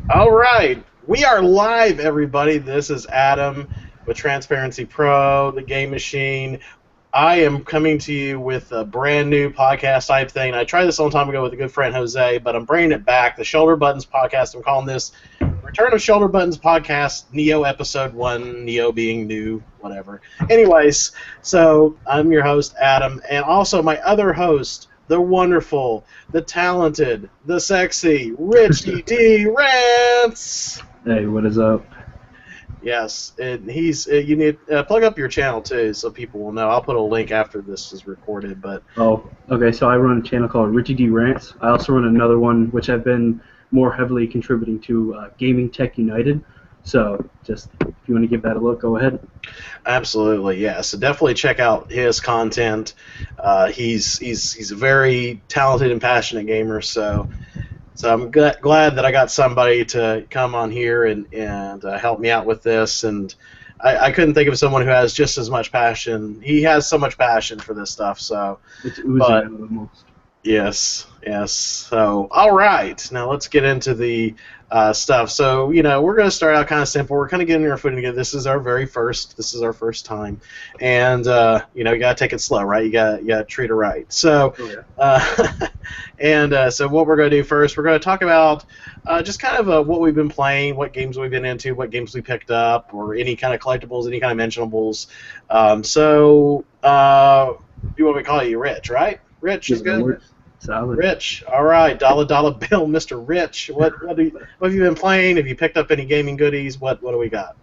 All right, we are live, everybody. This is Adam with Transparency Pro, the Game Machine. I am coming to you with a brand new podcast type thing. I tried this a long time ago with a good friend Jose, but I'm bringing it back. The Shoulder Buttons Podcast. I'm calling this Return of Shoulder Buttons Podcast, Neo Episode 1, Neo being new, whatever. Anyways, so I'm your host, Adam, and also my other host, the wonderful, the talented, the sexy, Richie D. Rants. Hey, what is up? Yes, and he's you need plug up your channel too, so people will know. I'll put a link after this is recorded. But Oh, okay, so I run a channel called Richie D. Rants. I also run another one, which I've been more heavily contributing to, Gaming Tech United. So, just if you want to give that a look, go ahead. absolutely, yeah. So definitely check out his content. He's a very talented and passionate gamer. So I'm glad that I got somebody to come on here and help me out with this. And I couldn't think of someone who has just as much passion. He has so much passion for this stuff. So, It's oozing but out of the most. yes, yes. So, all right. Now let's get into the stuff. So, we're going to start out kind of simple. We're kind of getting our footing together. This is our first time, and you got to take it slow, right? You got to treat it right. So, so what we're going to do first, we're going to talk about just kind of what we've been playing, what games we've been into, what games we picked up, or any kind of collectibles, any kind of mentionables. You want me to call you Rich, right? Rich is good. Solid. Rich, all right, dollar bill, Mr. Rich. What have you been playing? Have you picked up any gaming goodies? What do we got?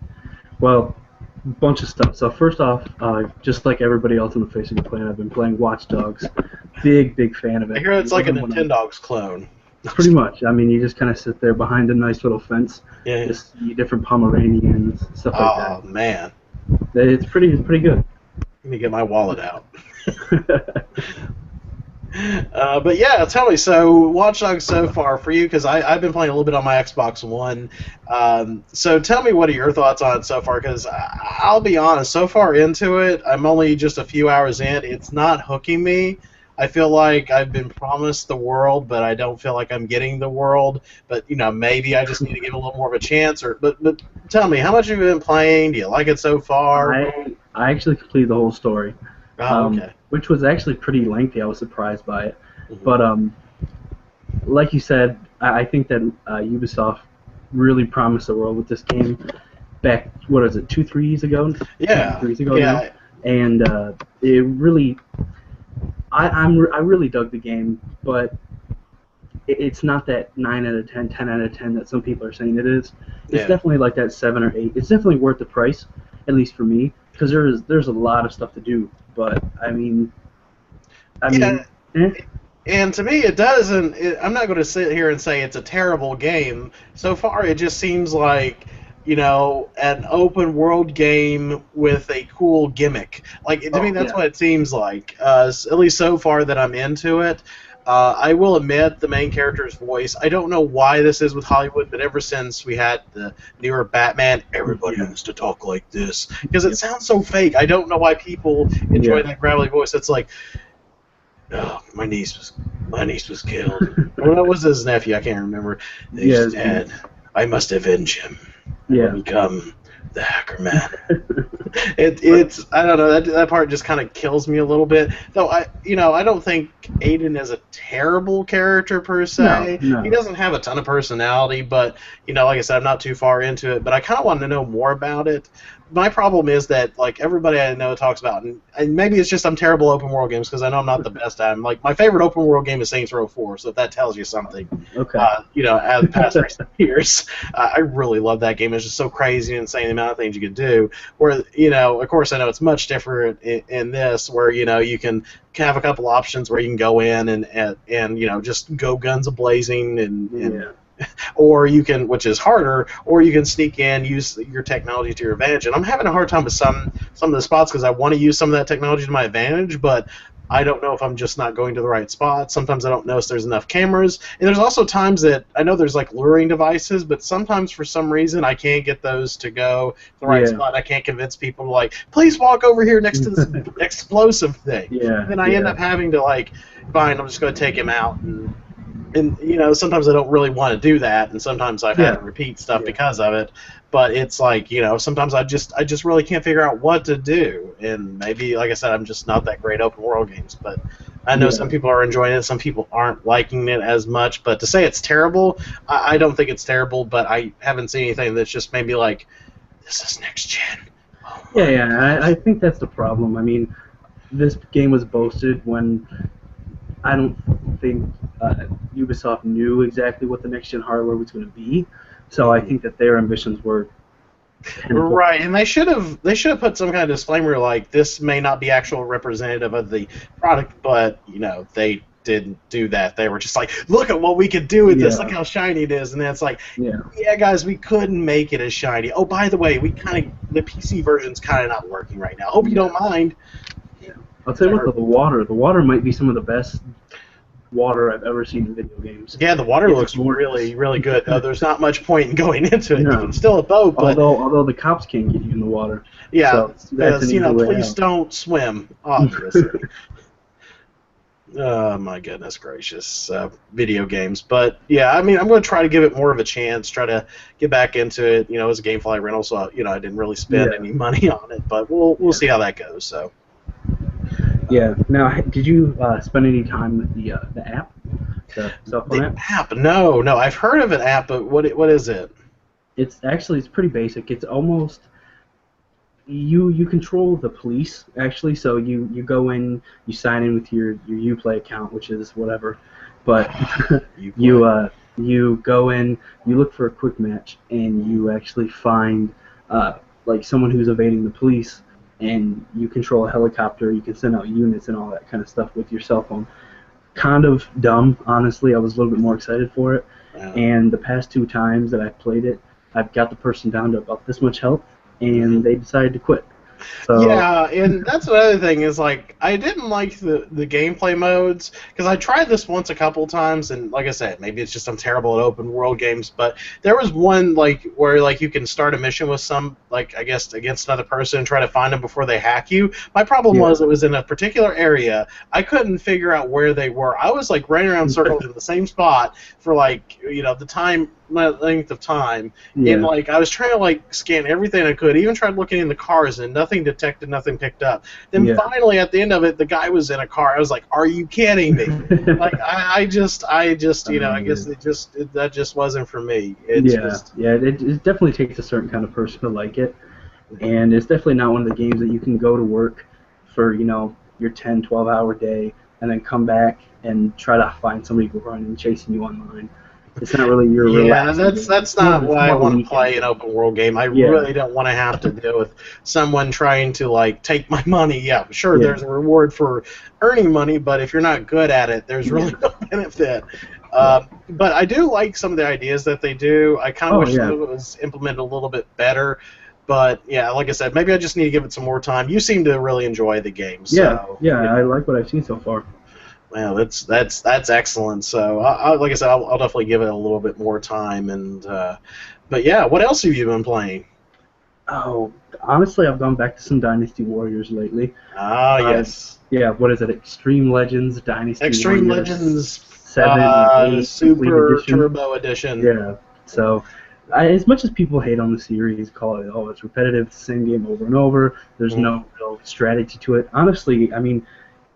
Well, a bunch of stuff. So first off, just like everybody else on the face of the planet, I've been playing Watch Dogs. Big fan of it. I hear it's like a Nintendogs clone. Pretty much. I mean, you just kind of sit there behind a nice little fence, Yeah. just see different Pomeranians, stuff like that. Oh man, It's pretty good. let me get my wallet out. But yeah, tell me. So, Watch Dogs so far for you, because I've been playing a little bit on my Xbox One. So tell me, what are your thoughts on it so far? Because I'll be honest, so far into it, I'm only just a few hours in. It's not hooking me. I feel like I've been promised the world, but I don't feel like I'm getting the world. But maybe I just need to give it a little more of a chance. But tell me, how much have you been playing? Do you like it so far? I actually completed the whole story. Oh, okay. Which was actually pretty lengthy. I was surprised by it. Mhm. But like you said, I think that Ubisoft really promised the world with this game back, what is it, 2-3 years ago? Yeah. 3 years ago Yeah. now. And it really, I really dug the game, but it's not that 9 out of 10, 10 out of 10 that some people are saying it is. It's Yeah. definitely like that 7 or 8. It's definitely worth the price, at least for me, because there's a lot of stuff to do. But I mean, And to me, it doesn't. I'm not going to sit here and say it's a terrible game. So far, it just seems like, an open world game with a cool gimmick. Like, to me, that's what it seems like. At least so far that I'm into it. I will admit, the main character's voice, I don't know why this is with Hollywood, but ever since we had the newer Batman, everybody has to talk like this. Because it sounds so fake. I don't know why people enjoy that gravelly voice. It's like, oh, my niece was killed. Or what was his nephew? I can't remember. He's dead. I must avenge him. Yeah. Become the Hacker Man. It's I don't know, that part just kind of kills me a little bit. Though I don't think Aiden is a terrible character per se. No. He doesn't have a ton of personality, but like I said, I'm not too far into it. But I kind of want to know more about it. My problem is that, like, everybody I know talks about, and maybe it's just I'm terrible open world games because I know I'm not the best at them. Like, my favorite open world game is Saints Row 4, so if that tells you something. Okay. As the past recent years, I really love that game. It's just so crazy and insane the amount of things you can do. Where, of course, I know it's much different in this, where you can have a couple options where you can go in and just go guns a-blazing and or you can, which is harder, or you can sneak in, use your technology to your advantage. And I'm having a hard time with some of the spots because I want to use some of that technology to my advantage, but I don't know if I'm just not going to the right spot. Sometimes I don't notice there's enough cameras. And there's also times that I know there's like luring devices, but sometimes for some reason I can't get those to go to the right spot. I can't convince people to, like, please walk over here next to this explosive thing. Yeah. And then I end up having to, like, fine, I'm just going to take him out and and sometimes I don't really want to do that, and sometimes I've had to repeat stuff because of it. But it's like, sometimes I just really can't figure out what to do, and maybe, like I said, I'm just not that great at open world games. But I know some people are enjoying it, some people aren't liking it as much. But to say it's terrible, I don't think it's terrible. But I haven't seen anything that's just made me like, this is next gen. Oh I think that's the problem. I mean, this game was boasted when I don't think Ubisoft knew exactly what the next gen hardware was going to be. So I think that their ambitions were right, and they should have put some kind of disclaimer like, this may not be actual representative of the product, but they didn't do that. They were just like, look at what we could do with this. Look how shiny it is, and then it's like, yeah, guys, we couldn't make it as shiny. Oh, by the way, the PC version's kind of not working right now. Hope you don't mind. I'll tell you what, the water might be some of the best water I've ever seen in video games. Yeah, the water looks really, really good. There's not much point in going into it. No. You can still a boat, but although the cops can't get you in the water. Yeah, so because please don't swim, obviously. Oh my goodness gracious, video games. But yeah, I mean, I'm going to try to give it more of a chance. Try to get back into it. As a GameFly rental, so I didn't really spend any money on it, but we'll see how that goes. So. Yeah. Now, did you spend any time with the app? The cell phone app? No. I've heard of an app, but what is it? It's pretty basic. It's almost you control the police actually. So you go in, you sign in with your Uplay account, which is whatever, but you go in, you look for a quick match, and you actually find like someone who's evading the police. And you control a helicopter, you can send out units and all that kind of stuff with your cell phone. Kind of dumb, honestly. I was a little bit more excited for it. Wow. And the past 2 times that I've played it, I've got the person down to about this much health, and they decided to quit. So, yeah, and that's another thing is, like, I didn't like the gameplay modes, because I tried this once a couple times, and like I said, maybe it's just I'm terrible at open world games, but there was one, like, where, like, you can start a mission with some, like, I guess, against another person and try to find them before they hack you. My problem was it was in a particular area. I couldn't figure out where they were. I was, like, running around circles in the same spot for, like, the length of time, and like I was trying to like scan everything I could, even tried looking in the cars, and nothing detected, nothing picked up. Then finally at the end of it, the guy was in a car. I was like, are you kidding me? Like I guess that just wasn't for me. It definitely takes a certain kind of person to like it, and it's definitely not one of the games that you can go to work for your 10-12 hour day and then come back and try to find somebody running chasing you online. It's not really your that's not why I want to play an open world game. I really don't want to have to deal with someone trying to like take my money. Yeah, sure, there's a reward for earning money, but if you're not good at it, there's really no benefit. But I do like some of the ideas that they do. I kind of wish it was implemented a little bit better. But yeah, like I said, maybe I just need to give it some more time. You seem to really enjoy the game. So, I like what I've seen so far. Well, that's excellent. So, like I said, I'll definitely give it a little bit more time. And but yeah, what else have you been playing? Oh, honestly, I've gone back to some Dynasty Warriors lately. Yes. Yeah, what is it? Extreme Legends Dynasty Extreme Warriors Legends 7 and 8 Super Turbo Edition. Yeah. So, as much as people hate on the series, call it, it's repetitive, same game over and over. There's no real strategy to it. Honestly, I mean.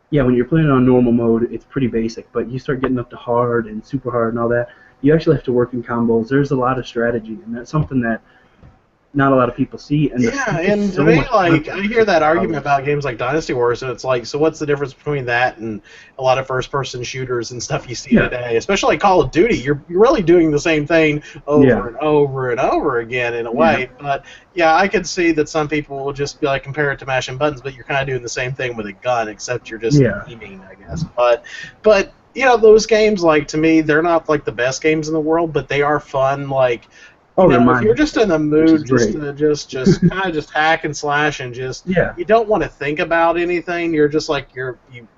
Yeah, when you're playing on normal mode, it's pretty basic, but you start getting up to hard and super hard and all that, you actually have to work in combos. There's a lot of strategy, and that's something that not a lot of people see. And and to me, like, I hear that argument about games like Dynasty Wars, and it's like, so what's the difference between that and a lot of first-person shooters and stuff you see today? Especially like Call of Duty, you're really doing the same thing over and over and over again in a way. But yeah, I could see that some people will just be like, compare it to mashing buttons, but you're kind of doing the same thing with a gun, except you're just aiming, I guess. But those games, like, to me, they're not like the best games in the world, but they are fun, like. If you're just in the mood just kind of just hack and slash and just you don't want to think about anything. You're just like you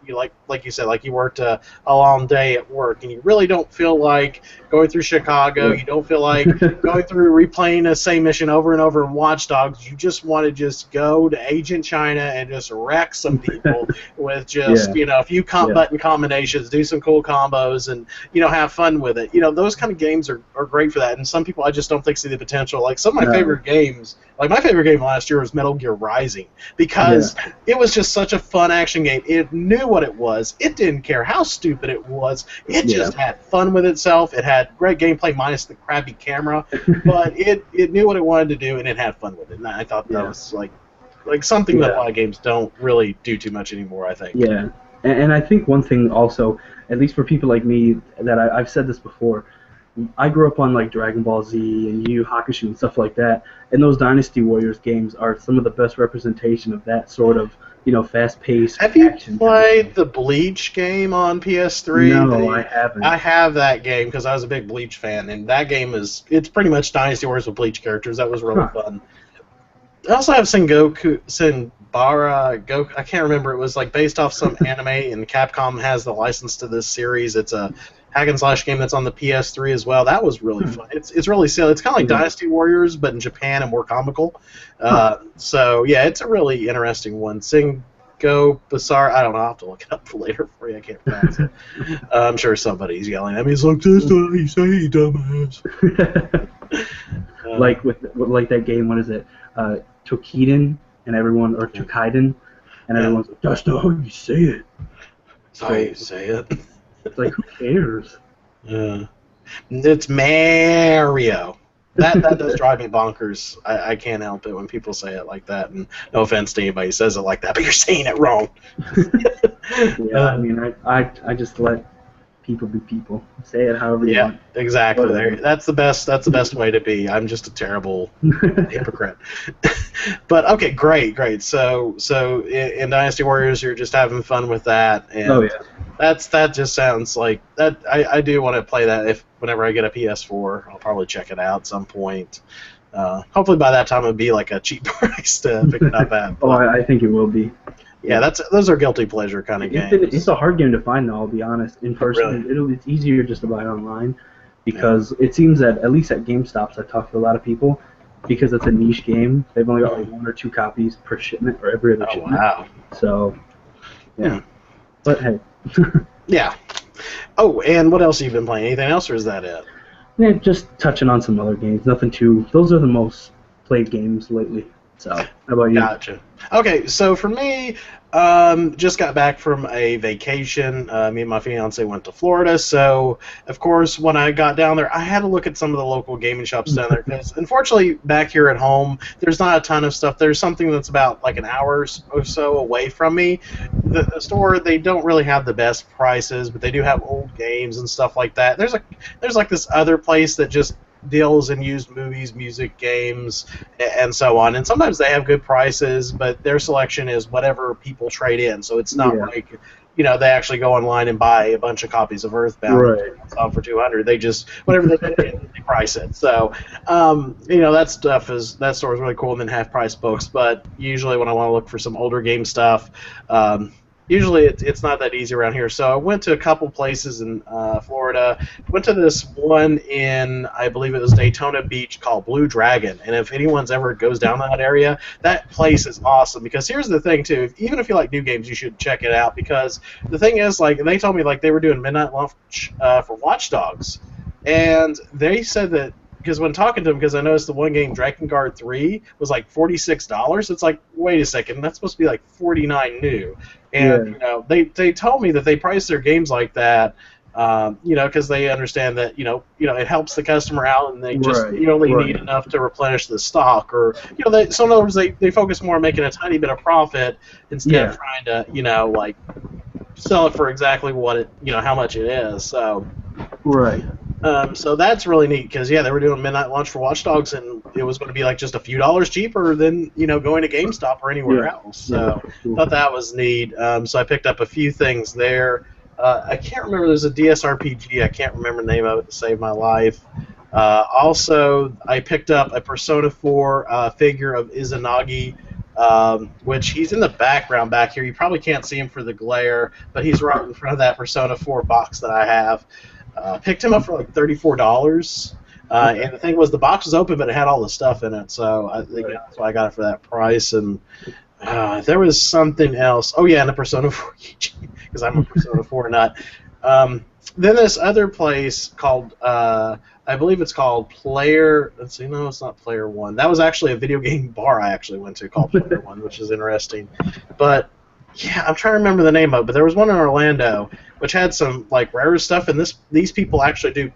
you like you said, like you worked a long day at work, and you really don't feel like going through Chicago. You don't feel like going through replaying the same mission over and over in Watch Dogs. You just want to just go to Agent China and just wreck some people with just a few button combinations, do some cool combos, and have fun with it. Those kind of games are great for that. And some people I just don't think see the potential. Like some of my favorite games, like my favorite game last year was Metal Gear Rising, because it was just such a fun action game. It knew what it was. It didn't care how stupid it was. It just had fun with itself. It had great gameplay minus the crappy camera, but it knew what it wanted to do, and it had fun with it. And I thought that was like something that a lot of games don't really do too much anymore, I think. Yeah, and I think one thing also, at least for people like me, that I've said this before, I grew up on like Dragon Ball Z and Yu Yu Hakusho and stuff like that, and those Dynasty Warriors games are some of the best representation of that sort of fast-paced action. Have you played game. the Bleach game on PS3? No, I haven't. I have that game because I was a big Bleach fan, and that game it's pretty much Dynasty Warriors with Bleach characters. That was really fun. I also have Senbara Goku. I can't remember. It was like based off some anime, and Capcom has the license to this series. It's a hack and slash game that's on the PS3 as well. That was really fun. It's really silly. It's kind of like Dynasty Warriors, but in Japan and more comical. So yeah, it's a really interesting one. Go Basar. I don't know. I'll have to look it up for later for you. I can't pronounce it. I'm sure somebody's yelling at me. It's like, this is how you say, you dumbass. Like that game. What is it? Tokiden and everyone, or Tokiden, and everyone's like, that's not how you say it. That's how you say it. It's like, who cares? It's Mario. That does drive me bonkers. I can't help it when people say it like that. And no offense to anybody who says it like that, but you're saying it wrong. I mean, I just let people be people. Say it however you want. Yeah, exactly. That's the best way to be. I'm just a terrible hypocrite. But okay, great. So in Dynasty Warriors, you're just having fun with that, and that just sounds like that. I do want to play that whenever I get a PS4. I'll probably check it out at some point. Hopefully by that time it'll be like a cheap price to pick it up at. I think it will be. Yeah, those are guilty pleasure kind of games. It's a hard game to find, though, I'll be honest. In person, really? It's easier just to buy online, because it seems that, at least at GameStops, I've talked to a lot of people, because it's a niche game, they've only got like 1 or 2 copies per shipment, or every other shipment. Wow. So, yeah. But hey. Yeah. Oh, and what else have you been playing? Anything else, or is that it? Yeah, just touching on some other games. Nothing too... Those are the most played games lately. So, how about you? Gotcha. Okay, so for me, just got back from a vacation. Me and my fiance went to Florida, so of course when I got down there, I had to look at some of the local gaming shops down there, because unfortunately back here at home, there's not a ton of stuff. There's something that's about like an hour or so away from me. The store, they don't really have the best prices, but they do have old games and stuff like that. There's like this other place that just deals in used movies, music, games, and so on. And sometimes they have good prices, but their selection is whatever people trade in. So it's not like, they actually go online and buy a bunch of copies of Earthbound for $200. They just, whatever they they price it. So, that store is really cool, and then half-price books. But usually when I want to look for some older game stuff, usually it's not that easy around here. So I went to a couple places in Florida. Went to this one in, I believe it was Daytona Beach, called Blue Dragon. And if anyone's ever goes down that area, that place is awesome. Because here's the thing, too. Even if you like new games, you should check it out. Because the thing is, like, they told me like they were doing midnight launch for Watch Dogs. And they said that, because when talking to them, because I noticed the one game, Drakengard 3, was like $46. It's like, wait a second, that's supposed to be like $49 new. And they told me that they price their games like that, because they understand that it helps the customer out, and they just only need enough to replenish the stock, or so in other words, they focus more on making a tiny bit of profit instead of trying to like sell it for exactly what it how much it is. So so that's really neat, because they were doing midnight launch for Watch Dogs, and it was going to be like just a few dollars cheaper than going to GameStop or anywhere else. So thought that was neat. So I picked up a few things there. I can't remember. There's a DSRPG. I can't remember the name of it to save my life. Also, I picked up a Persona 4 figure of Izanagi. which he's in the background back here. You probably can't see him for the glare, but he's right in front of that Persona 4 box that I have. Picked him up for like $34. And the thing was, the box was open, but it had all the stuff in it, so I think that's why I got it for that price. And there was something else. Oh yeah, and the Persona 4 because I'm a Persona 4 nut. Then this other place called, I believe it's called Player. Let's see, no, it's not Player One. That was actually a video game bar I actually went to called Player One, which is interesting. But yeah, I'm trying to remember the name of it. But there was one in Orlando which had some like rare stuff, and these people actually do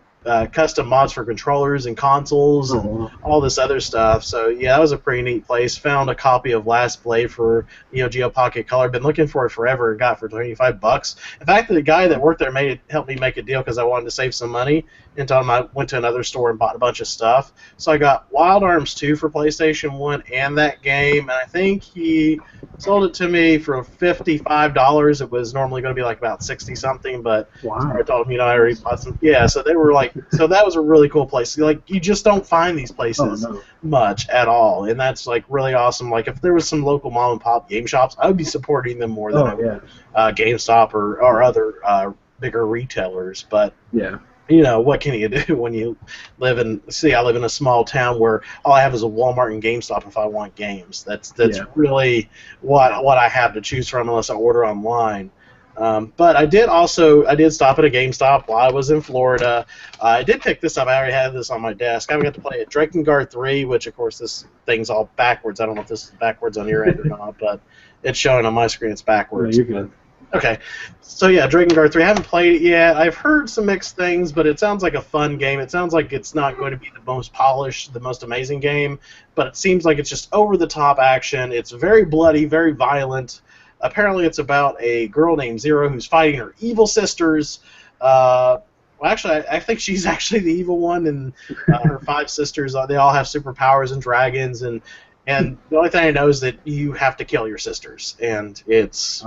custom mods for controllers and consoles and all this other stuff. So yeah, that was a pretty neat place. Found a copy of Last Blade for Neo Geo Pocket Color. Been looking for it forever. Got it for $25. In fact, the guy that worked there helped me make a deal because I wanted to save some money. Until I went to another store and bought a bunch of stuff. So I got Wild Arms 2 for PlayStation 1 and that game, and I think he sold it to me for $55. It was normally going to be like about 60 something, but I told him, I already bought some. Yeah, so they were like, so that was a really cool place. Like, you just don't find these places much at all, and that's like really awesome. Like, if there was some local mom and pop game shops, I would be supporting them more than GameStop or other bigger retailers. But yeah. What can you do when you live in? See, I live in a small town where all I have is a Walmart and GameStop if I want games. That's really what I have to choose from unless I order online. But I did stop at a GameStop while I was in Florida. I did pick this up. I already had this on my desk. I got to play it, Drakengard 3, which of course this thing's all backwards. I don't know if this is backwards on your end or not, but it's showing on my screen it's backwards. No, you're good. Okay, so yeah, Drakengard 3. I haven't played it yet. I've heard some mixed things, but it sounds like a fun game. It sounds like it's not going to be the most polished, the most amazing game, but it seems like it's just over-the-top action. It's very bloody, very violent. Apparently it's about a girl named Zero who's fighting her evil sisters. Well, actually, I think she's actually the evil one, and her 5 sisters, they all have superpowers and dragons, and the only thing I know is that you have to kill your sisters, and it's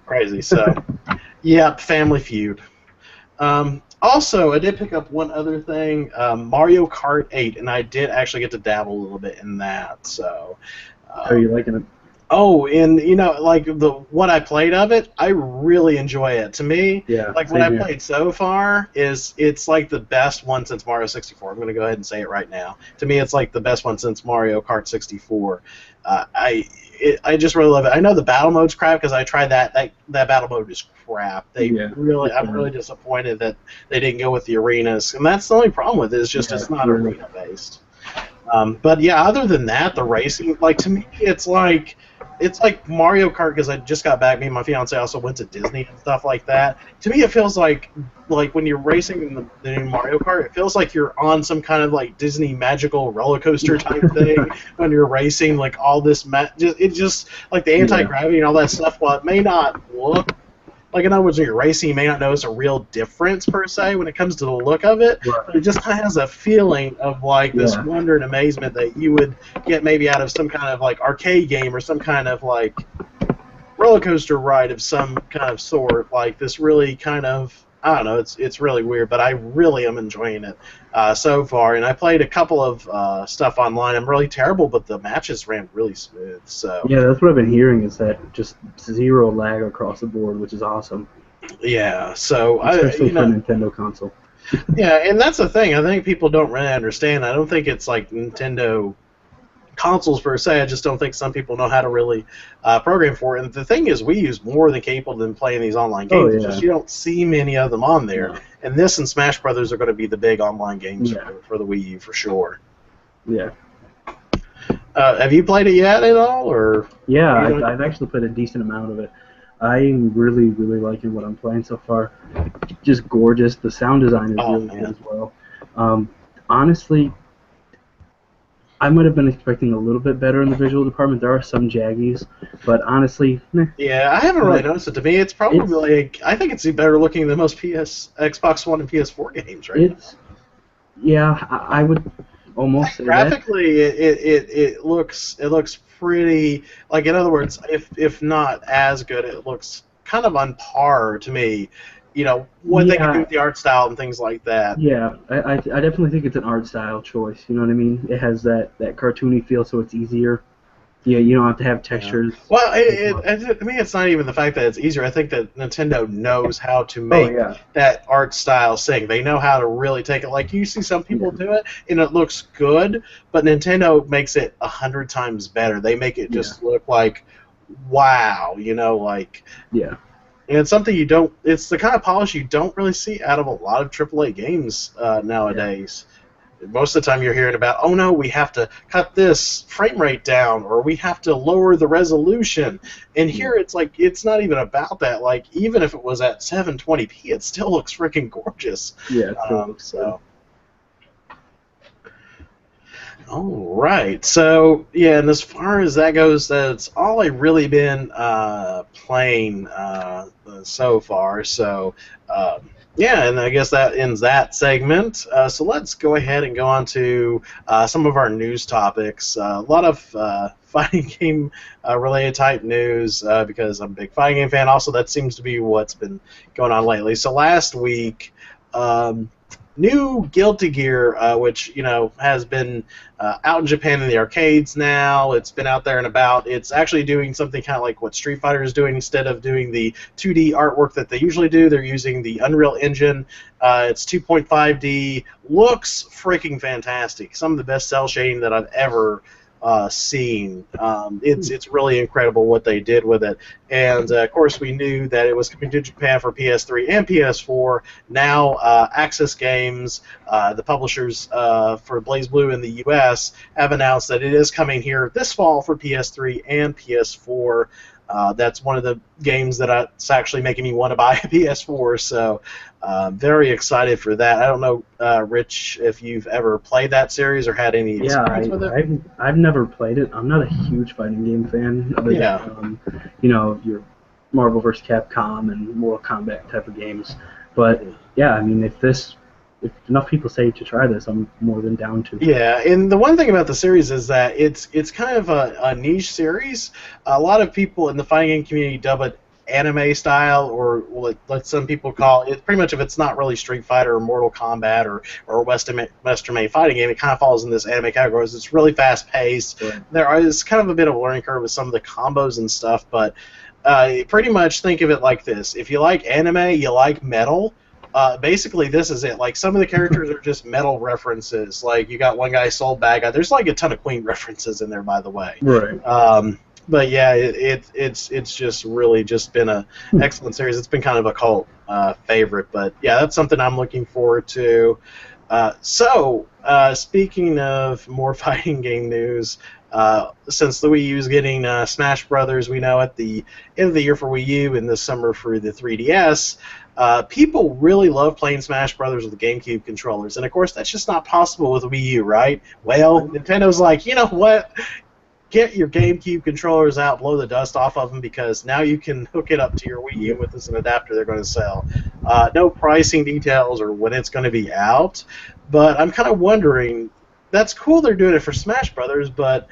crazy. So, yeah, Family Feud. Also, I did pick up one other thing, Mario Kart 8, and I did actually get to dabble a little bit in that. So, are you liking it? Oh, and like what I played of it, I really enjoy it. To me, like what I played so far it's like the best one since Mario 64. I'm going to go ahead and say it right now. To me, it's like the best one since Mario Kart 64. I just really love it. I know the battle mode's crap because I tried that battle mode is crap. I'm really disappointed that they didn't go with the arenas, and that's the only problem with it. Is just it's not arena based. But yeah, other than that, the racing, like to me, it's like Mario Kart because I just got back. Me and my fiance also went to Disney and stuff like that. To me, it feels like when you're racing in the new Mario Kart, it feels like you're on some kind of like Disney magical roller coaster type thing when you're racing. Like all this, it just like the anti-gravity and all that stuff. While it may not look like, in other words, when you're racing, you may not notice a real difference per se when it comes to the look of it. But it just kind of has a feeling of like this wonder and amazement that you would get maybe out of some kind of like arcade game or some kind of like roller coaster ride of some kind of sort. Like this really kind of, I don't know, it's really weird, but I really am enjoying it so far. And I played a couple of stuff online. I'm really terrible, but the matches ran really smooth. So yeah, that's what I've been hearing is that just zero lag across the board, which is awesome. Yeah, so especially for a Nintendo console. Yeah, and that's the thing. I think people don't really understand. I don't think it's like Nintendo consoles per se. I just don't think some people know how to really program for it. And the thing is, we use more than capable than playing these online games. It's just you don't see many of them on there. No. And this and Smash Brothers are going to be the big online games for the Wii U for sure. Yeah. Have you played it yet at all, or? Yeah, I've actually played a decent amount of it. I'm really, really liking what I'm playing so far. Just gorgeous. The sound design is really good as well. Honestly, I might have been expecting a little bit better in the visual department. There are some jaggies, but honestly, yeah, I haven't really noticed it. To me, it's probably I think it's better looking than most Xbox One and PS4 games right now. I would almost say graphically it looks pretty, like, in other words, if not as good, it looks kind of on par to me. What they can do with the art style and things like that. Yeah, I definitely think it's an art style choice. You know what I mean? It has that cartoony feel, so it's easier Yeah, you don't have to have Yeah. textures. Well, as much. I mean, it's not even the fact that it's easier. I think that Nintendo knows how to Oh make yeah, that art style sing. They know how to really take it. Like you see some people yeah, do it, and it looks good, but Nintendo makes it 100 times better. They make it yeah, just look like, wow, like. yeah, And it's something you don't. It's the kind of polish you don't really see out of a lot of AAA games yeah, nowadays. Most of the time you're hearing about, oh no, we have to cut this frame rate down or we have to lower the resolution. And yeah, here it's like, it's not even about that. Like, even if it was at 720p, it still looks freaking gorgeous. yeah. It still looks good. So, all right. So, yeah, and as far as that goes, that's all I've really been playing so far. So, yeah, and I guess that ends that segment. So let's go ahead and go on to some of our news topics. A lot of fighting game related type news because I'm a big fighting game fan. Also, that seems to be what's been going on lately. So last week, um, new Guilty Gear, which has been out in Japan in the arcades now. It's been out there and about. It's actually doing something kind of like what Street Fighter is doing. Instead of doing the 2D artwork that they usually do, they're using the Unreal Engine. It's 2.5D. Looks freaking fantastic. Some of the best cell shading that I've ever seen. It's really incredible what they did with it. And of course, we knew that it was coming to Japan for PS3 and PS4. Now, Access Games, the publishers for BlazBlue in the US, have announced that it is coming here this fall for PS3 and PS4. That's one of the games that's actually making me want to buy a PS4. So, very excited for that. I don't know, Rich, if you've ever played that series or had any Yeah, experience with it. I've never played it. I'm not a huge fighting game fan, other than Yeah. your Marvel vs. Capcom and Mortal Kombat type of games. But yeah, I mean, if enough people say to try this, I'm more than down to. Yeah, and the one thing about the series is that it's kind of a niche series. A lot of people in the fighting game community dub it anime style, or let some people call it. Pretty much, if it's not really Street Fighter or Mortal Kombat or Western made fighting game, it kind of falls in this anime category. It's really fast paced. Right. There is kind of a bit of a learning curve with some of the combos and stuff, but pretty much think of it like this: if you like anime, you like metal. Basically, this is it. Like, some of the characters are just metal references. Like, you got one guy, Soul Bad Guy. There's like a ton of Queen references in there, by the way. Right. But yeah, it's just really just been a excellent series. It's been kind of a cult favorite. But yeah, that's something I'm looking forward to. Speaking of more fighting game news, since the Wii U is getting Smash Brothers, we know at the end of the year for Wii U and this summer for the 3DS, people really love playing Smash Brothers with the GameCube controllers. And of course, that's just not possible with Wii U, right? Well, Nintendo's like, you know what? Get your GameCube controllers out, blow the dust off of them, because now you can hook it up to your Wii U with this adapter they're going to sell. No pricing details or when it's going to be out, but I'm kind of wondering, that's cool they're doing it for Smash Brothers, but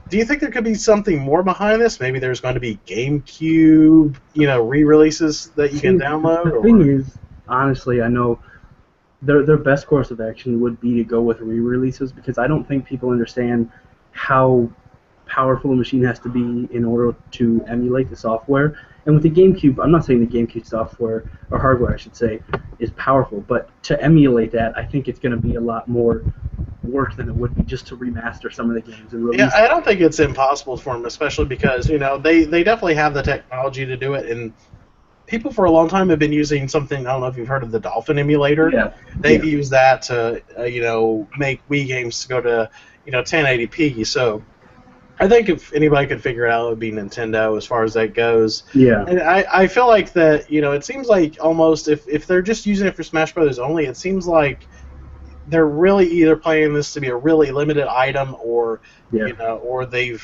do you think there could be something more behind this? Maybe there's going to be GameCube, re-releases that you can download? The thing is, honestly, I know their best course of action would be to go with re-releases, because I don't think people understand how powerful a machine has to be in order to emulate the software. And with the GameCube, I'm not saying the GameCube software, or hardware I should say, is powerful, but to emulate that, I think it's going to be a lot more work than it would be just to remaster some of the games and release. Yeah, I don't think it's impossible for them, especially because, they definitely have the technology to do it, and people for a long time have been using something. I don't know if you've heard of the Dolphin emulator. Yeah. They've used that to, make Wii games go to, 1080p. So I think if anybody could figure it out, it would be Nintendo as far as that goes. Yeah. And I feel like that, it seems like almost if they're just using it for Smash Brothers only, it seems like they're really either playing this to be a really limited item, or or they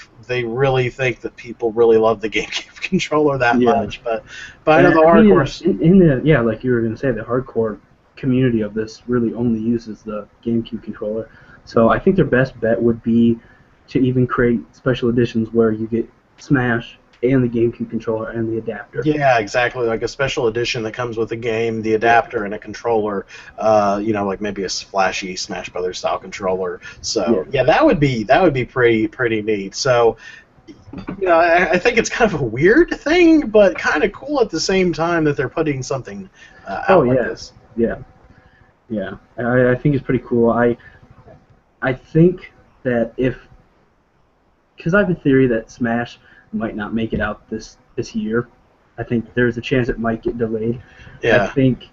really think that people really love the GameCube controller that much. But I know the hardcore, like you were gonna say, the hardcore community of this really only uses the GameCube controller. So I think their best bet would be to even create special editions where you get Smash and the GameCube controller and the adapter. Yeah, exactly. Like a special edition that comes with a game, the adapter, and a controller. Like maybe a flashy Smash Brothers style controller. So yeah, that would be pretty neat. So you know, I think it's kind of a weird thing, but kind of cool at the same time that they're putting something Oh out like yeah, this. yeah, yeah. I think it's pretty cool. I think that if, because I have a theory that Smash might not make it out this year. I think there's a chance it might get delayed. I Yeah. think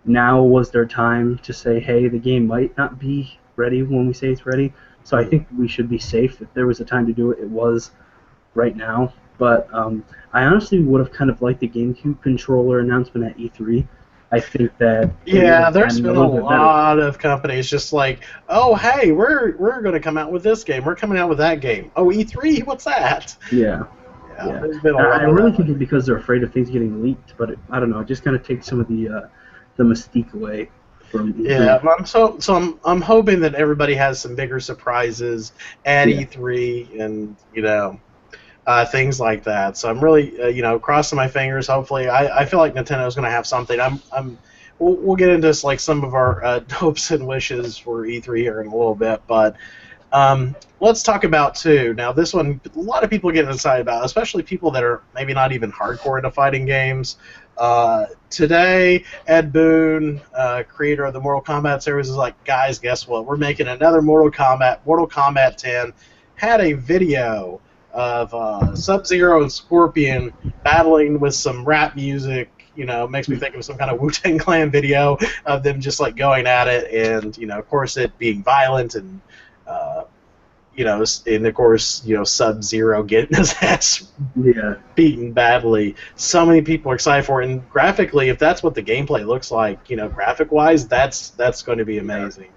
now was their time to say, hey, the game might not be ready when we say it's ready. So I Mm. think we should be safe. If there was a time to do it, it was right now. But I honestly would have kind of liked the GameCube controller announcement at E3. I think that it would Yeah, have there's been a been a little bit better. lot of companies just like, oh hey, we're going to come out with this game. We're coming out with that game. Oh, E3, what's that? Yeah, Yeah, yeah. there's been a And lot I of really that think lately. it's because they're afraid of things getting leaked. But I don't know. It just kind of takes some of the mystique away from Yeah, E3. but I'm hoping that everybody has some bigger surprises at Yeah, E3 and things like that. So I'm really crossing my fingers. Hopefully, I feel like Nintendo's going to have something. We'll get into like some of our hopes and wishes for E3 here in a little bit, but let's talk about two. Now, this one, a lot of people get excited about, especially people that are maybe not even hardcore into fighting games. Today, Ed Boon, creator of the Mortal Kombat series, is like, guys, guess what? We're making another Mortal Kombat 10. Had a video of Sub-Zero and Scorpion battling with some rap music. You know, makes me think of some kind of Wu-Tang Clan video of them just like going at it, and of course, it being violent and uh, and of course, Sub Zero getting his ass yeah, beaten badly. So many people are excited for it, and graphically, if that's what the gameplay looks like, graphic wise, that's going to be yeah, amazing.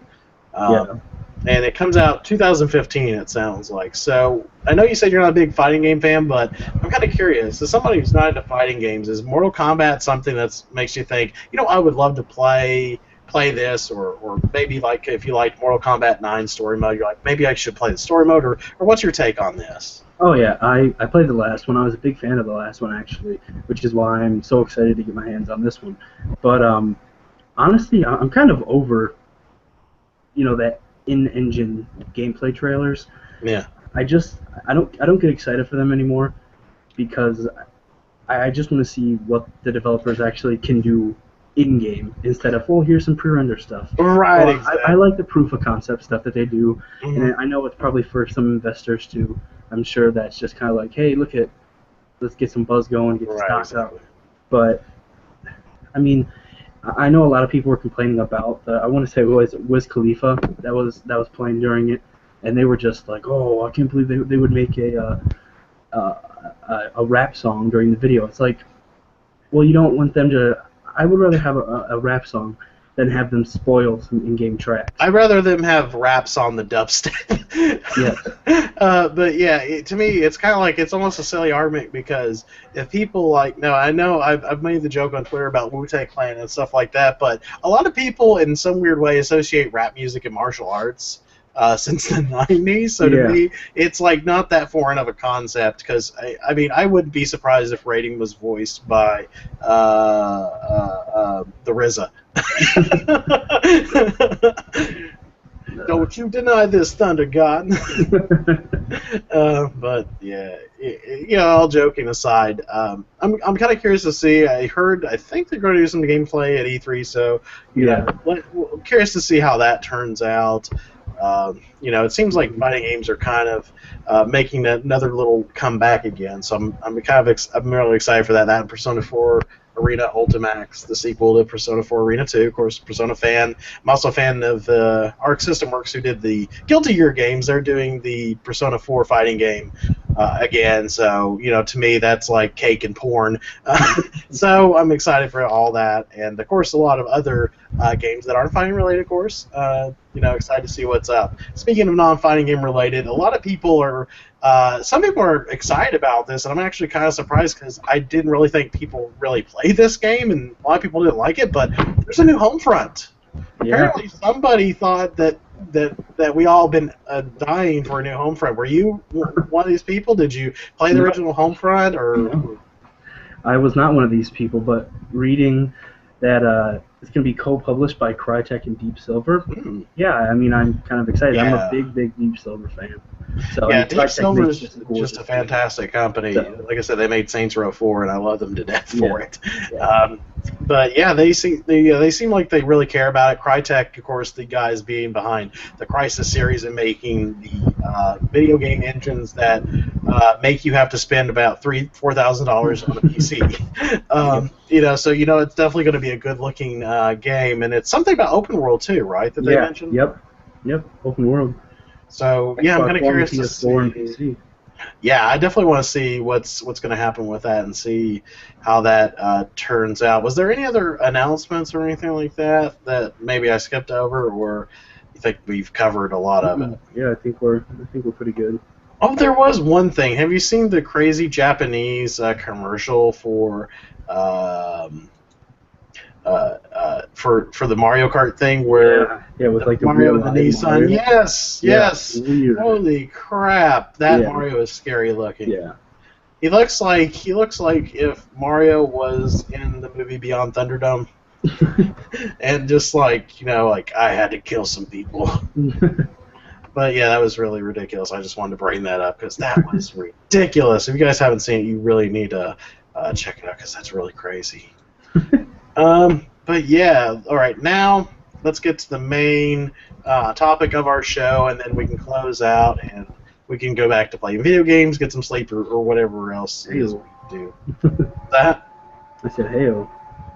Um, yeah. and it comes out 2015. It sounds like. So I know you said you're not a big fighting game fan, but I'm kind of curious. As somebody who's not into fighting games, is Mortal Kombat something that makes you think, I would love to play this, or maybe like if you like Mortal Kombat 9 story mode, you're like maybe I should play the story mode, or what's your take on this? Oh yeah, I played the last one. I was a big fan of the last one actually, which is why I'm so excited to get my hands on this one. But honestly, I'm kind of over that in-engine gameplay trailers. Yeah. I just I don't get excited for them anymore because I just want to see what the developers actually can do in game instead of, well, here's some pre-render stuff. Right, So I exactly. like the proof of concept stuff that they do, Hmm. and I know it's probably for some investors too. I'm sure that's just kind of like, hey, let's get some buzz going, get the Right, stock up. exactly. But I mean, I know a lot of people were complaining about I want to say, was Wiz Khalifa that was playing during it, and they were just like, oh, I can't believe they would make a rap song during the video. It's like, well, you don't want them to. I would rather have a rap song than have them spoil some in-game tracks. I'd rather them have raps on the dubstep. Yes. But yeah, to me, it's kind of like it's almost a silly argument because if people like, no, I know I've made the joke on Twitter about Wu-Tang Clan and stuff like that, but a lot of people in some weird way associate rap music and martial arts. Since the 90s, so to Yeah. me, it's like not that foreign of a concept. Because I mean, I wouldn't be surprised if Rating was voiced by the RZA. Don't you deny this, Thunder God. But yeah, all joking aside, I'm kind of curious to see. I think they're going to do some gameplay at E3, so Yeah. I'm curious to see how that turns out. It seems like fighting games are kind of making another little comeback again. So I'm really excited for that. That and Persona 4 Arena Ultimax, the sequel to Persona 4 Arena 2. Of course, Persona fan. I'm also a fan of Arc System Works, who did the Guilty Gear games. They're doing the Persona 4 fighting game again. So, to me, that's like cake and porn. So I'm excited for all that. And, of course, a lot of other games that aren't fighting related, of course. Excited to see what's up. Speaking of non-fighting game related, a lot of people are some people are excited about this, and I'm actually kind of surprised because I didn't really think people really play this game, and a lot of people didn't like it. But there's a new Homefront. Yeah. Apparently, somebody thought that we all been dying for a new Homefront. Were you one of these people? Did you play the No. original Homefront, or? No. I was not one of these people, but reading that It's going to be co-published by Crytek and Deep Silver. Mm. Yeah, I mean, I'm kind of excited. I'm Yeah. a big Deep Silver fan. So, Yeah, and Deep Crytek Silver makes is just just a fantastic company. So, Like I said, they made Saints Row 4, and I love them to death for it. Yeah. But yeah, they seem like they really care about it. Crytek, of course, the guys being behind the Crysis series and making the video game engines that make you have to spend about $4,000 on a PC. You know, so you know it's definitely going to be a good-looking game, and it's something about open world too, right? That they mentioned. Yep. Open world. So yeah, I'm kind of curious to see. PS4 and PC. Yeah, I definitely want to see what's going to happen with that and see how that turns out. Was there any other announcements or anything like that that maybe I skipped over, or you think we've covered a lot of it? Yeah, I think we're pretty good. Oh, there was one thing. Have you seen the crazy Japanese commercial for the Mario Kart thing where with like Mario and the Nissan? Mario. Yes. Weird. Holy crap! That Mario is scary looking. Yeah. He looks like if Mario was in the movie Beyond Thunderdome, and just like I had to kill some people. But yeah, that was really ridiculous. I just wanted to bring that up because that was ridiculous. If you guys haven't seen it, you really need to check it out because that's really crazy. But yeah, all right. Now let's get to the main topic of our show, and then we can close out and we can go back to playing video games, get some sleep, or whatever else it is we do. That? I said, heyo.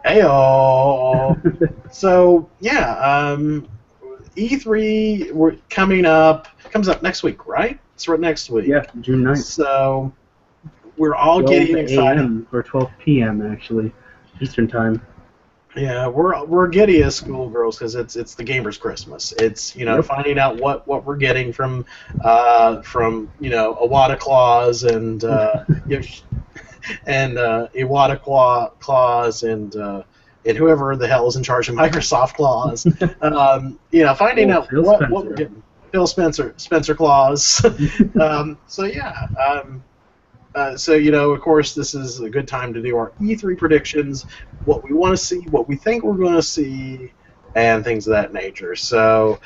Heyo. So yeah, E3 comes up next week, right? It's right next week. Yeah, June 9th. So we're all getting excited. 12 a.m. or 12 p.m. actually, Eastern time. Yeah, we're giddy as schoolgirls because it's the gamers' Christmas. It's finding out what we're getting from Iwata Claus and Iwata Claus and whoever the hell is in charge of Microsoft Claus. Finding out what we're getting. Phil Spencer Claus. So yeah. Of course, this is a good time to do our E3 predictions, what we want to see, what we think we're going to see, and things of that nature. So,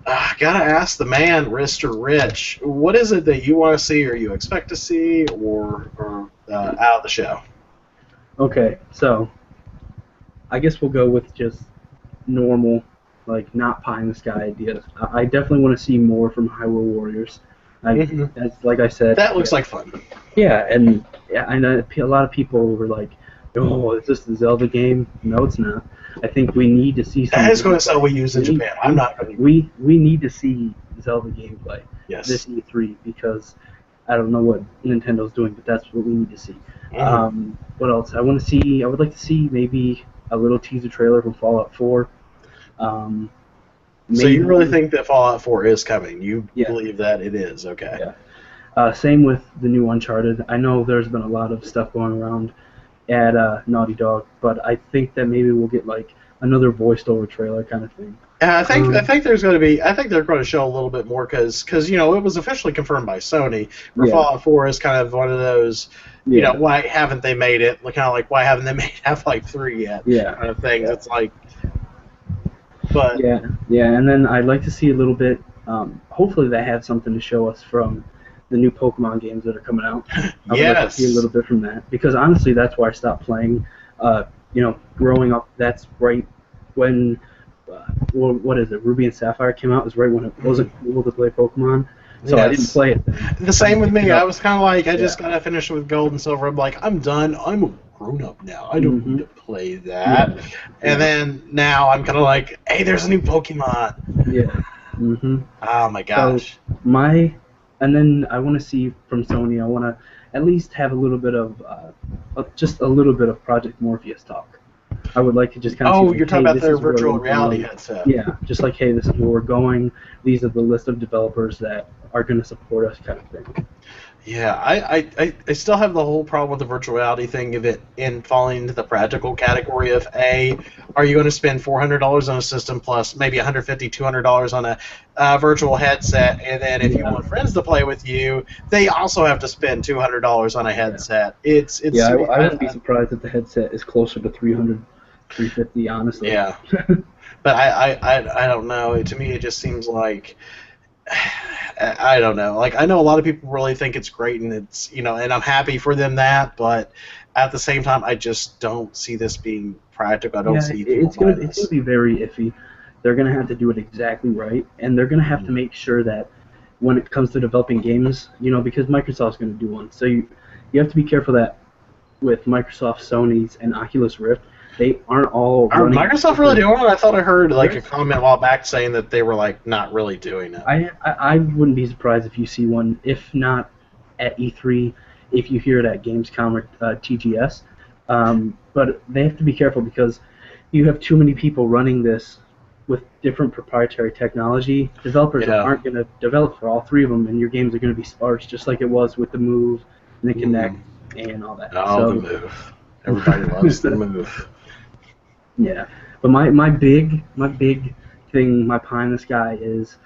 gotta ask the man, Mr. Rich, what is it that you want to see, or you expect to see, or out of the show? Okay, so I guess we'll go with just normal, like not pie in the sky ideas. I definitely want to see more from Hyrule Warriors. Like I said, that looks like fun. Yeah, and I know a lot of people were like, "Oh, is this the Zelda game?" No, it's not. I think we need to see some. That is going to sell Wii U's in Japan. I'm not going to. We need to see Zelda gameplay. Yes. This E3 because I don't know what Nintendo's doing, but that's what we need to see. Mm-hmm. What else? I would like to see maybe a little teaser trailer from Fallout 4. So you really think that Fallout 4 is coming? You believe that it is? Okay. Yeah. Same with the new Uncharted. I know there's been a lot of stuff going around at Naughty Dog, but I think that maybe we'll get like another voiced over trailer kind of thing. I think there's going to be. I think they're going to show a little bit more because it was officially confirmed by Sony. Where Fallout 4 is kind of one of those. Why haven't they made it? Kind of like why haven't they made Half-Life 3 yet? Yeah. Kind of things. It's like. But yeah, and then I'd like to see a little bit. Hopefully, they have something to show us from the new Pokemon games that are coming out. I would like to see a little bit from that because honestly, that's why I stopped playing. Growing up, that's right when what is it? Ruby and Sapphire came out. It was right when it wasn't cool to play Pokemon. So I didn't play it then. The same with me. I was kind of like, I just got to finish with Gold and Silver. I'm like, I'm done. I'm a grown-up now. I don't need to play that. Yeah. And then now I'm kind of like, hey, there's a new Pokemon. Yeah. Mm-hmm. Oh, my gosh. So and then I want to see from Sony, I want to at least have a little bit of, just a little bit of Project Morpheus talk. I would like to just kind of see, you're talking about their virtual reality headset. Yeah, just like, hey, this is where we're going. These are the list of developers that are going to support us kind of thing. Yeah, I still have the whole problem with the virtual reality thing of it in falling into the practical category of are you going to spend $400 on a system plus maybe $150, $200 on a virtual headset, and then if you want friends to play with you, they also have to spend $200 on a headset. I wouldn't be surprised if the headset is closer to $300 350, honestly. Yeah. But I don't know. To me, it just seems like I don't know. Like I know a lot of people really think it's great, and it's and I'm happy for them but at the same time, I just don't see this being practical. I don't Yeah, see people buying it's gonna this. be very iffy. They're gonna have to do it exactly right, and they're gonna have to Mhm. make sure that when it comes to developing games, because Microsoft's gonna do one, so you have to be careful that with Microsoft, Sony's, and Oculus Rift, they aren't all Are running at Microsoft really different. doing it? I thought I heard like a There's comment a while back saying that they were like not really doing it. I wouldn't be surprised if you see one, if not at E3, if you hear it at Gamescom or TGS. But they have to be careful because you have too many people running this with different proprietary technology. Developers Yeah. aren't going to develop for all three of them, and your games are going to be sparse, just like it was with the Move and the Kinect Mm. and all that. Oh, the So, move. Everybody loves the move. yeah. But my big thing, my pie in the sky is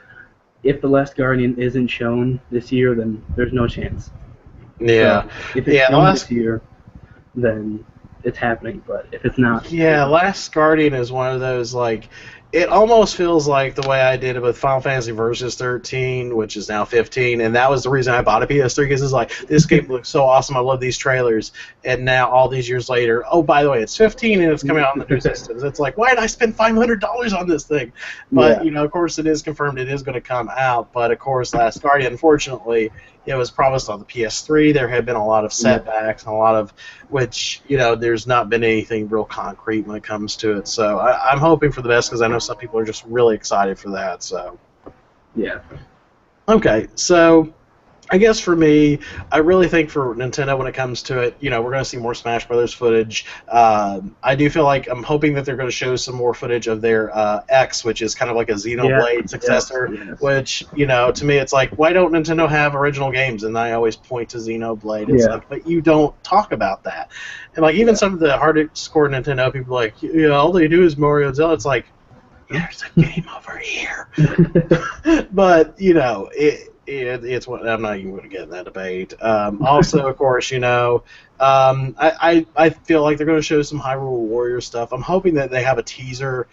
if The Last Guardian isn't shown this year, then there's no chance. Yeah. So if it's Yeah, the shown last this year, then it's happening. But if it's not, Yeah, Last Guardian is one of those like it almost feels like the way I did it with Final Fantasy Versus 13, which is now 15, and that was the reason I bought a PS3 because it's like this game looks so awesome. I love these trailers, and now all these years later, oh by the way, it's 15 and it's coming out on the new systems. It's like why did I spend $500 on this thing? But yeah, of course, it is confirmed it is going to come out. But of course, Last Guardian, unfortunately, it was promised on the PS3. There had been a lot of yeah, setbacks and a lot of which there's not been anything real concrete when it comes to it. So I'm hoping for the best because I know some people are just really excited for that. So yeah, okay, so I guess for me, I really think for Nintendo when it comes to it, we're going to see more Smash Brothers footage. I do feel like I'm hoping that they're going to show some more footage of their X, which is kind of like a yeah, Xenoblade yes, successor. yes, Which to me, it's like, why don't Nintendo have original games? And I always point to Xenoblade. It's yeah, like, but you don't talk about that. And like even yeah. some of the hardcore Nintendo people, are like, all they do is Mario and Zelda. It's like, there's a game over here. But it's what I'm not even going to get in that debate. Also, of course, I feel like they're going to show some Hyrule Warrior stuff. I'm hoping that they have a teaser,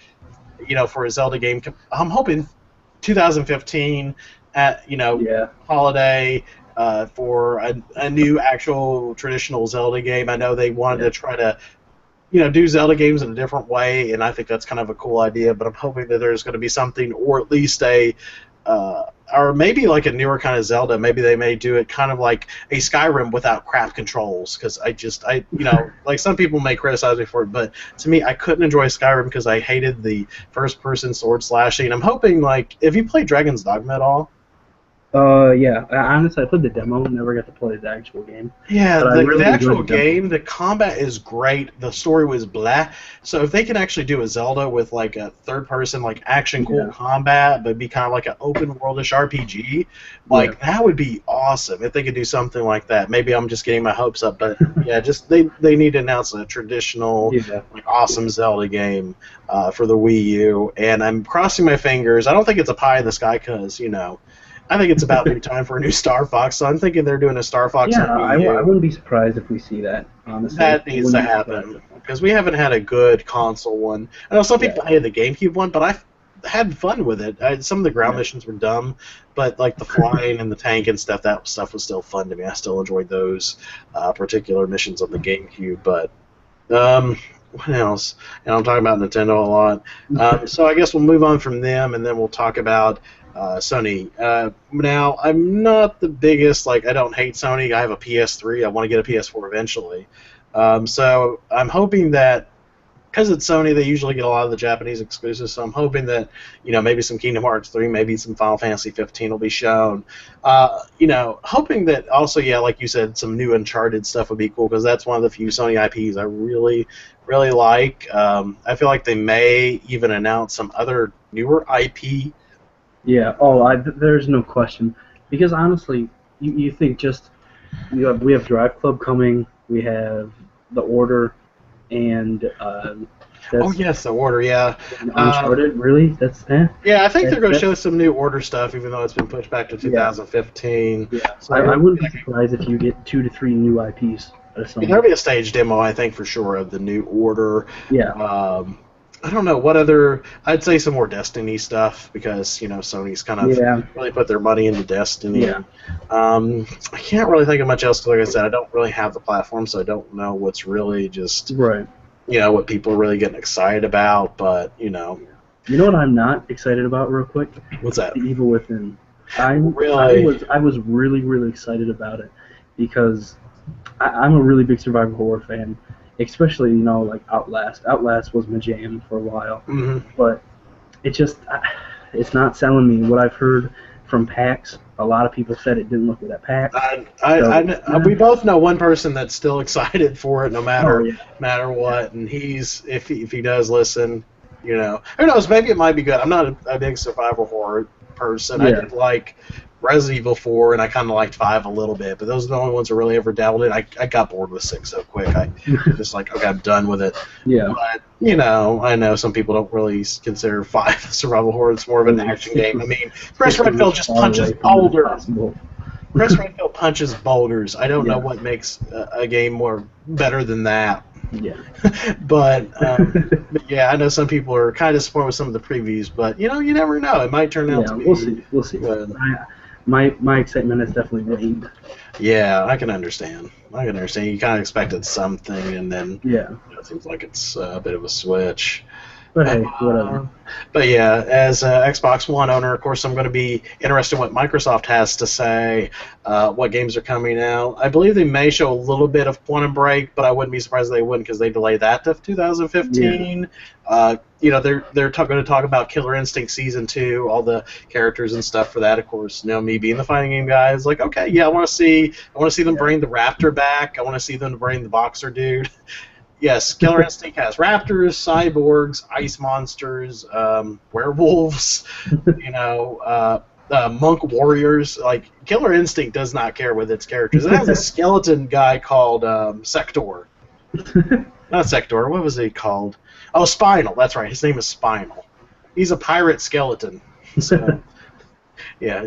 for a Zelda game. I'm hoping 2015 at Yeah, holiday. For a new actual traditional Zelda game. I know they wanted yeah, to try to do Zelda games in a different way, and I think that's kind of a cool idea. But I'm hoping that there's going to be something, or at least or maybe like a newer kind of Zelda. Maybe they may do it kind of like a Skyrim without crap controls. Because like some people may criticize me for it, but to me, I couldn't enjoy Skyrim because I hated the first-person sword slashing. I'm hoping like, if you play Dragon's Dogma at all. yeah. Honestly, I played the demo, never got to play the actual game, Yeah, but I the really enjoyed actual the demo. game, the combat is great. The story was blah. So if they can actually do a Zelda with like a third person, like action cool Yeah, combat, but be kind of like an open worldish RPG, yeah, like that would be awesome if they could do something like that. Maybe I'm just getting my hopes up, but yeah, just they need to announce a traditional yeah. like awesome Zelda game for the Wii U. And I'm crossing my fingers. I don't think it's a pie in the sky because I think it's about due time for a new Star Fox, so I'm thinking they're doing a Star Fox Yeah, on Wii I U. wouldn't be surprised if we see that. Honestly, That I needs to wouldn't be surprised. happen because we haven't had a good console one. I know some Yeah, people hated the GameCube one, but I had fun with it. Some of the ground yeah, missions were dumb, but like the flying and the tank and stuff, that stuff was still fun to me. I still enjoyed those particular missions on the GameCube. But what else? And I'm talking about Nintendo a lot. So I guess we'll move on from them, and then we'll talk about Sony. Now, I'm not the biggest, like, I don't hate Sony. I have a PS3. I want to get a PS4 eventually. So I'm hoping that, because it's Sony, they usually get a lot of the Japanese exclusives. So I'm hoping that, maybe some Kingdom Hearts 3, maybe some Final Fantasy 15 will be shown. Hoping that also, yeah, like you said, some new Uncharted stuff would be cool because that's one of the few Sony IPs I really, really like. I feel like they may even announce some other newer IP. yeah. There's no question because honestly, you think just we have Drive Club coming, we have The Order, and Oh that's yes, the Order, yeah. Uncharted. Really, Yeah, I think they're going to show that's some new Order stuff, even though it's been pushed back to yeah, 2015. yeah. So I we'll wouldn't be see. surprised if you get 2 to 3 new IPs. There'll be a stage demo, I think, for sure, of the New Order. Yeah. I don't know what other. I'd say some more Destiny stuff because Sony's kind of really put their money into Destiny. Yeah. I can't really think of much else. 'Cause like I said, I don't really have the platform, so I don't know what's really just right. What people are really getting excited about. But You know what I'm not excited about, real quick? what's that? The Evil Within. I was really, really excited about it because I'm a really big survival horror fan, especially like Outlast. Outlast was my jam for a while, but it's not selling me. What I've heard from PAX, a lot of people said it didn't look good at PAX. We both know one person that's still excited for it, no matter matter what, and if he does listen, who knows? Maybe it might be good. I'm not a big survival horror person. I did like Resident Evil 4, and I kind of liked 5 a little bit, but those are the only ones I really ever dabbled in. I got bored with 6 so quick. I just okay, I'm done with it. Yeah. But, I know some people don't really consider 5 survival horror. It's more of an action game. I mean, Chris Redfield just punches boulders. Chris Redfield punches boulders. I don't know what makes a game more better than that. Yeah. but yeah, I know some people are kind of disappointed with some of the previews, but you never know. It might turn out to be. We'll see. My excitement has definitely waned. Yeah, I can understand. You kind of expected something, and then it seems like it's a bit of a switch. But hey, whatever. But yeah, as an Xbox One owner, of course, I'm going to be interested in what Microsoft has to say, what games are coming out. I believe they may show a little bit of Quantum Break, but I wouldn't be surprised if they wouldn't because they delayed that to 2015. Yeah. They're going to talk about Killer Instinct Season 2, all the characters and stuff for that. Of course, me being the fighting game guy is like, okay, yeah, I want to see them bring the Raptor back. I want to see them bring the Boxer dude. Yes, Killer Instinct has raptors, cyborgs, ice monsters, werewolves, monk warriors. Like, Killer Instinct does not care with its characters. It has a skeleton guy called Sector. Not Sector. What was he called? Oh, Spinal. That's right. His name is Spinal. He's a pirate skeleton. So, yeah,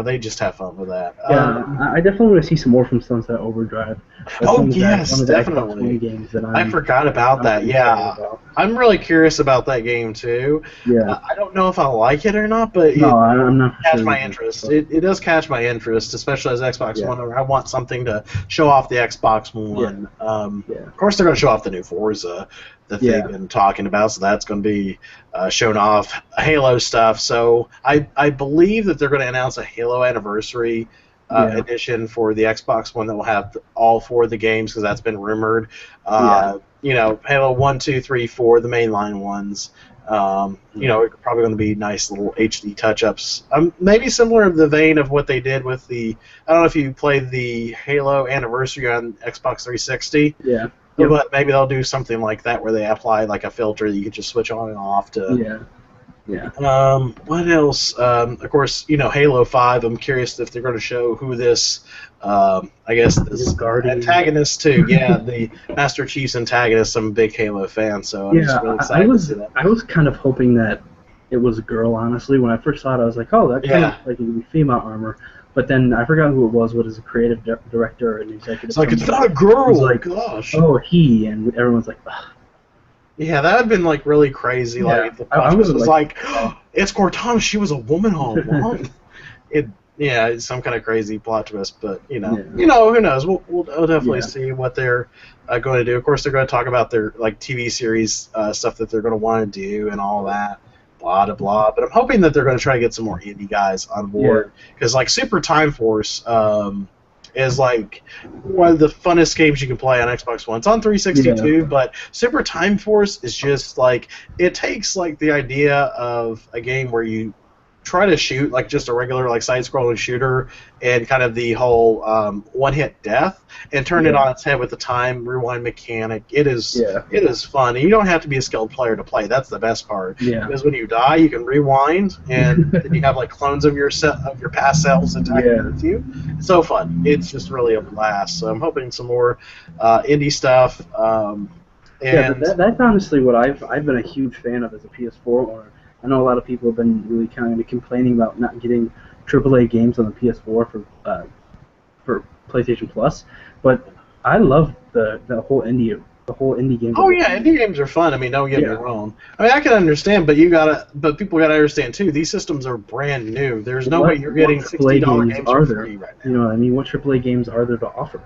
they just have fun with that. Yeah, I definitely want to see some more from Sunset Overdrive. Yes, definitely. Games that I forgot about that. Yeah, I'm really curious about that game too. Yeah, I don't know if I like it or not, but I'm not catch my interest. It does catch my interest, especially as Xbox One. I want something to show off the Xbox One. Of course, they're going to show off the new Forza that they've been talking about, so that's going to be shown off. Halo stuff. So I believe that they're going to announce a Halo anniversary edition for the Xbox One that will have all 4 of the games because that's been rumored. Halo 1, 2, 3, 4, the mainline ones. It's probably going to be nice little HD touch-ups. Maybe similar to the vein of what they did with the. I don't know if you played the Halo anniversary on Xbox 360. Yeah. But maybe they'll do something like that where they apply like a filter that you can just switch on and off to. Yeah. What else? Of course, Halo 5. I'm curious if they're going to show who this, this antagonist too. Yeah, the Master Chief's antagonist. I'm a big Halo fan, so I'm just really excited to see that. I was kind of hoping that it was a girl, honestly. When I first saw it, I was like, oh, that kind of like it would be female armor. But then I forgot who it was. What is a creative director and executive? It's like it's not a girl. It was like, gosh. Oh, he, and everyone's like, ugh. Yeah, that would have been like really crazy. Yeah. Like the plot was like, it's Cortana. She was a woman all along. It's some kind of crazy plot twist. But who knows? We'll definitely see what they're going to do. Of course, they're going to talk about their like TV series stuff that they're going to want to do and all that. Blah blah blah. But I'm hoping that they're going to try to get some more indie guys on board because like Super Time Force is like one of the funnest games you can play on Xbox One. It's on 360 too, but Super Time Force is just like it takes like the idea of a game where you try to shoot like just a regular like side-scrolling shooter and kind of the whole one-hit death and turn it on its head with the time rewind mechanic. It is fun. And you don't have to be a skilled player to play. That's the best part. Yeah. Because when you die, you can rewind and then you have like clones of your past selves attacking with you. It's so fun. It's just really a blast. So I'm hoping some more indie stuff. That's honestly what I've been a huge fan of as a PS4 owner. I know a lot of people have been really kind of complaining about not getting AAA games on the PS4 for PlayStation Plus, but I love the whole indie game. Oh yeah, indie games are fun. I mean, don't get me wrong. I mean, I can understand, but people gotta understand too. These systems are brand new. There's no way you're getting What AAA $60 games are for there? free right You now. know what I mean? What AAA games are there to offer?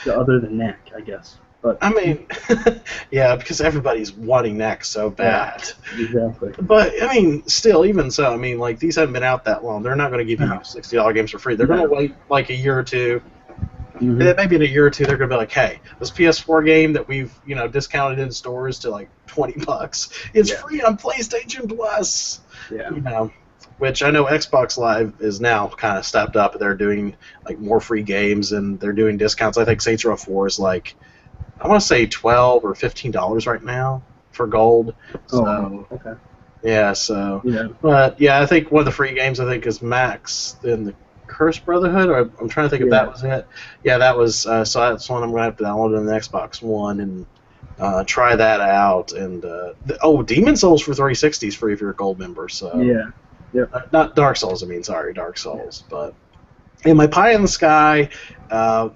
Other than Knack, I guess. But I mean, yeah, because everybody's wanting next so yeah, bad. exactly. But I mean, still, even so, I mean, like these haven't been out that long. They're not going to give you No. $60 games for free. They're going to wait like a year or two. And Mm-hmm. then maybe in a year or two, they're going to be like, "Hey, this PS4 game that we've discounted in stores to like $20, it's free on PlayStation Plus." Yeah. You know, which I know Xbox Live is now kind of stepped up. They're doing like more free games and they're doing discounts. I think Saints Row 4 is like I want to say $12 or $15 right now for gold. So okay. yeah, so Yeah. but yeah, I think one of the free games I think is Max in the Cursed Brotherhood. Or I'm trying to think if that was it. Yeah, that was. So that's one I'm gonna have to download on the Xbox One and try that out. And Demon Souls for 360 is free if you're a gold member. So Yeah. Yep. not Dark Souls. I mean, sorry, Dark Souls. But in my pie in the sky,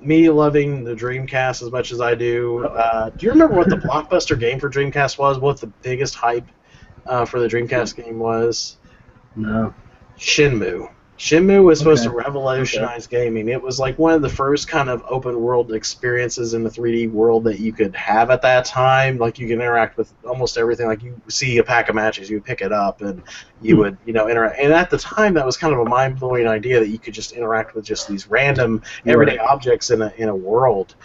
me loving the Dreamcast as much as I do. Do you remember what the blockbuster game for Dreamcast was? What the biggest hype for the Dreamcast game was? No. Shenmue. Shenmue was supposed to revolutionize gaming. It was like one of the first kind of open world experiences in the 3D world that you could have at that time. Like you could interact with almost everything. Like you see a pack of matches, you would pick it up and you would, interact. And at the time, that was kind of a mind blowing idea that you could just interact with just these random everyday objects in a world.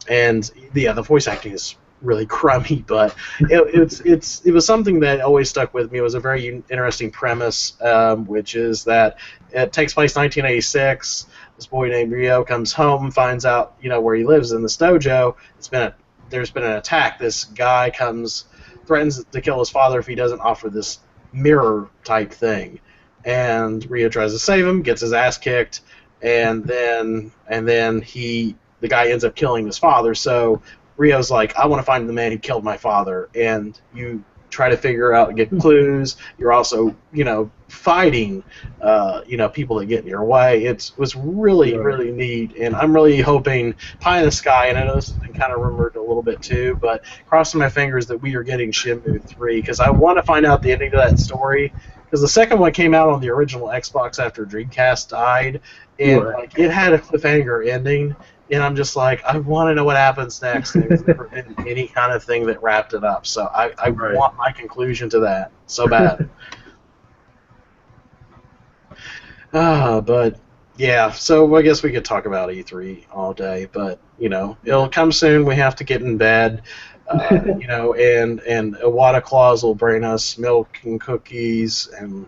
And the voice acting is really crummy, but it was something that always stuck with me. It was a very interesting premise, which is that it takes place 1986. This boy named Ryo comes home, finds out where he lives in this dojo. There's been an attack. This guy threatens to kill his father if he doesn't offer this mirror type thing, and Ryo tries to save him, gets his ass kicked, and then the guy ends up killing his father. So Rio's like, I want to find the man who killed my father, and you try to figure out and get clues. You're also, fighting, people that get in your way. It was really, really neat, and I'm really hoping Pie in the Sky, and I know this has been kind of rumored a little bit too, but crossing my fingers that we are getting Shenmue 3, because I want to find out the ending to that story, because the second one came out on the original Xbox after Dreamcast died, and like it had a cliffhanger ending. And I'm just like, I want to know what happens next. And there's never been any kind of thing that wrapped it up. So I want my conclusion to that so bad. But yeah, so I guess we could talk about E3 all day. But it'll come soon. We have to get in bed. And Iwata Claus will bring us milk and cookies and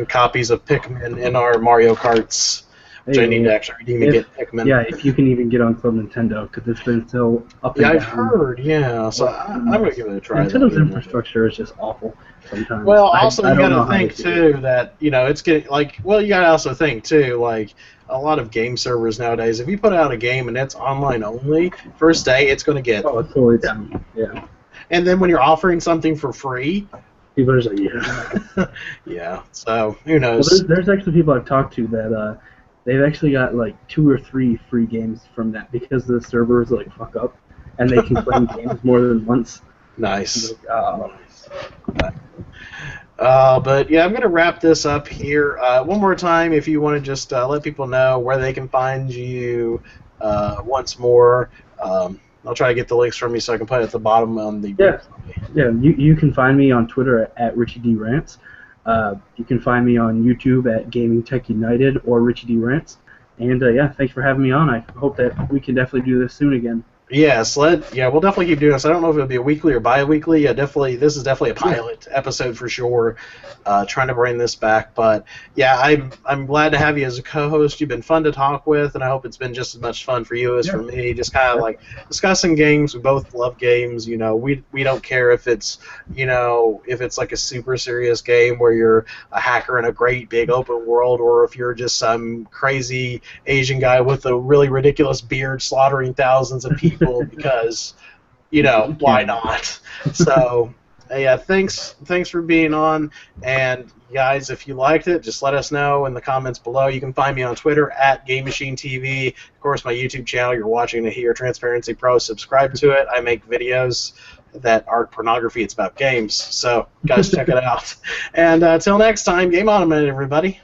copies of Pikmin in our Mario Karts. Which I need to actually redeem and get Pikmin. Yeah, if you can even get on Club Nintendo, because it's been so up and down. Yeah, I've heard, yeah. So I'm going to give it a try. Nintendo's infrastructure is just awful sometimes. Well, also, you got to think, too, that, it's getting, you got to also think, too, like, a lot of game servers nowadays, if you put out a game and it's online only, first day, it's going to get... Oh, it's totally down, yeah. And then when you're offering something for free... People are just like, yeah. Yeah, so, who knows? Well, there's actually people I've talked to that... they've actually got like 2 or 3 free games from that because the servers like fuck up and they can play games more than once. Nice. Like, but yeah, I'm going to wrap this up here. One more time, if you want to just let people know where they can find you once more. I'll try to get the links from you so I can put it at the bottom on the... Yeah, you can find me on Twitter at Richie D. Rants. You can find me on YouTube at Gaming Tech United or Richie D. Rants. And thanks for having me on. I hope that we can definitely do this soon again. Yes, we'll definitely keep doing this. I don't know if it'll be a weekly or bi-weekly. This is definitely a pilot episode for sure. Trying to bring this back, but yeah, I'm glad to have you as a co-host. You've been fun to talk with, and I hope it's been just as much fun for you as for me. Just kind of like discussing games. We both love games. We don't care if it's like a super serious game where you're a hacker in a great big open world, or if you're just some crazy Asian guy with a really ridiculous beard slaughtering thousands of people because why not? So Yeah, thanks for being on. And guys, if you liked it, just let us know in the comments below. You can find me on Twitter at Game Machine TV. Of course, my YouTube channel. You're watching it here, Transparency Pro. Subscribe to it. I make videos that aren't pornography. It's about games. So, guys, check it out. And until next time, game on a minute, everybody.